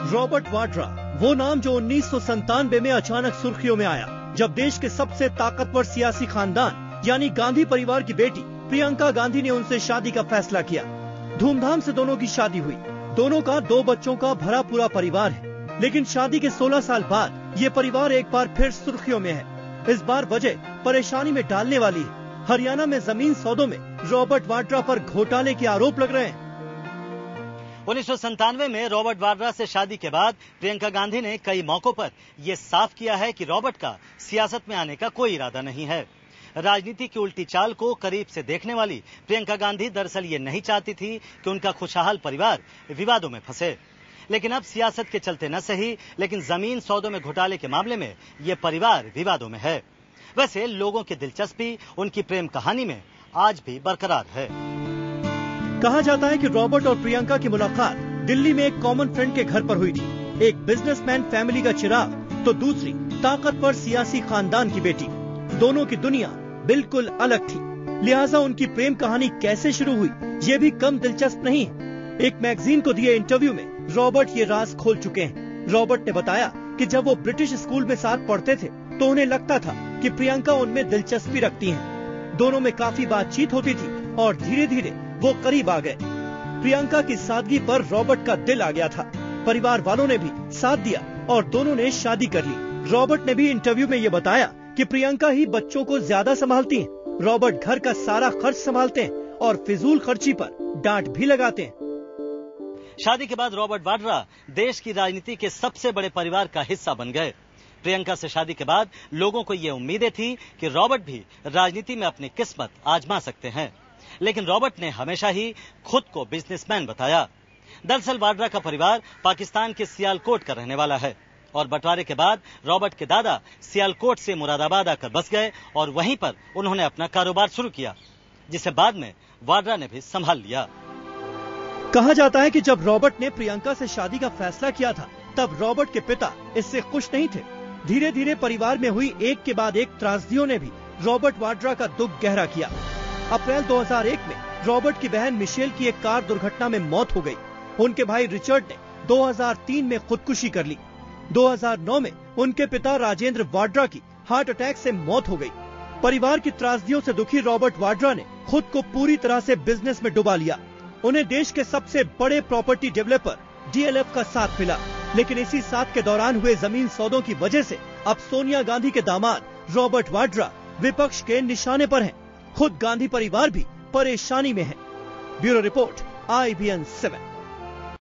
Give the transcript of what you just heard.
Robert Vadra, वो नाम जो 1997 में अचानक सुर्खियों में आया, जब देश के सबसे ताकतवर सियासी खानदान यानी गांधी परिवार की बेटी प्रियंका गांधी ने उनसे शादी का फैसला किया। धूमधाम से दोनों की शादी हुई। दोनों का 2 बच्चों का भरा पूरा परिवार है, लेकिन शादी के 16 साल बाद ये परिवार एक बार फिर सुर्खियों में है। इस बार वजह परेशानी में डालने वाली है। हरियाणा में जमीन सौदों में रॉबर्ट वाड्रा पर घोटाले के आरोप लग रहे हैं। 1997 में रॉबर्ट वाड्रा से शादी के बाद प्रियंका गांधी ने कई मौकों पर यह साफ किया है कि रॉबर्ट का सियासत में आने का कोई इरादा नहीं है। राजनीति की उल्टी चाल को करीब से देखने वाली प्रियंका गांधी दरअसल ये नहीं चाहती थी कि उनका खुशहाल परिवार विवादों में फंसे। लेकिन अब सियासत के चलते न सही, लेकिन जमीन सौदों में घोटाले के मामले में ये परिवार विवादों में है। वैसे लोगों की दिलचस्पी उनकी प्रेम कहानी में आज भी बरकरार है। कहा जाता है कि रॉबर्ट और प्रियंका की मुलाकात दिल्ली में एक कॉमन फ्रेंड के घर पर हुई थी। एक बिजनेसमैन फैमिली का चिराग तो दूसरी ताकतवर सियासी खानदान की बेटी। दोनों की दुनिया बिल्कुल अलग थी, लिहाजा उनकी प्रेम कहानी कैसे शुरू हुई ये भी कम दिलचस्प नहीं है। एक मैगजीन को दिए इंटरव्यू में रॉबर्ट ये राज खोल चुके हैं। रॉबर्ट ने बताया कि जब वो ब्रिटिश स्कूल में साथ पढ़ते थे तो उन्हें लगता था कि प्रियंका उनमें दिलचस्पी रखती हैं। दोनों में काफी बातचीत होती थी और धीरे धीरे वो करीब आ गए। प्रियंका की सादगी पर रॉबर्ट का दिल आ गया था। परिवार वालों ने भी साथ दिया और दोनों ने शादी कर ली। रॉबर्ट ने भी इंटरव्यू में ये बताया कि प्रियंका ही बच्चों को ज्यादा संभालती हैं। रॉबर्ट घर का सारा खर्च संभालते हैं और फिजूल खर्ची पर डांट भी लगाते हैं। शादी के बाद रॉबर्ट वाड्रा देश की राजनीति के सबसे बड़े परिवार का हिस्सा बन गए। प्रियंका से शादी के बाद लोगों को ये उम्मीदें थी कि रॉबर्ट भी राजनीति में अपनी किस्मत आजमा सकते हैं, लेकिन रॉबर्ट ने हमेशा ही खुद को बिजनेसमैन बताया। दरअसल वाड्रा का परिवार पाकिस्तान के सियालकोट का रहने वाला है और बंटवारे के बाद रॉबर्ट के दादा सियालकोट से मुरादाबाद आकर बस गए और वहीं पर उन्होंने अपना कारोबार शुरू किया, जिसे बाद में वाड्रा ने भी संभाल लिया। कहा जाता है कि जब रॉबर्ट ने प्रियंका से शादी का फैसला किया था, तब रॉबर्ट के पिता इससे खुश नहीं थे। धीरे धीरे परिवार में हुई एक के बाद एक त्रासदियों ने भी रॉबर्ट वाड्रा का दुख गहरा किया। अप्रैल 2001 में रॉबर्ट की बहन मिशेल की एक कार दुर्घटना में मौत हो गई। उनके भाई रिचर्ड ने 2003 में खुदकुशी कर ली। 2009 में उनके पिता राजेंद्र वाड्रा की हार्ट अटैक से मौत हो गई। परिवार की त्रासदियों से दुखी रॉबर्ट वाड्रा ने खुद को पूरी तरह से बिजनेस में डुबा लिया। उन्हें देश के सबसे बड़े प्रॉपर्टी डेवलपर DLF का साथ मिला, लेकिन इसी साथ के दौरान हुए जमीन सौदों की वजह से अब सोनिया गांधी के दामाद रॉबर्ट वाड्रा विपक्ष के निशाने पर हैं। खुद गांधी परिवार भी परेशानी में है। Bureau report IBN 7।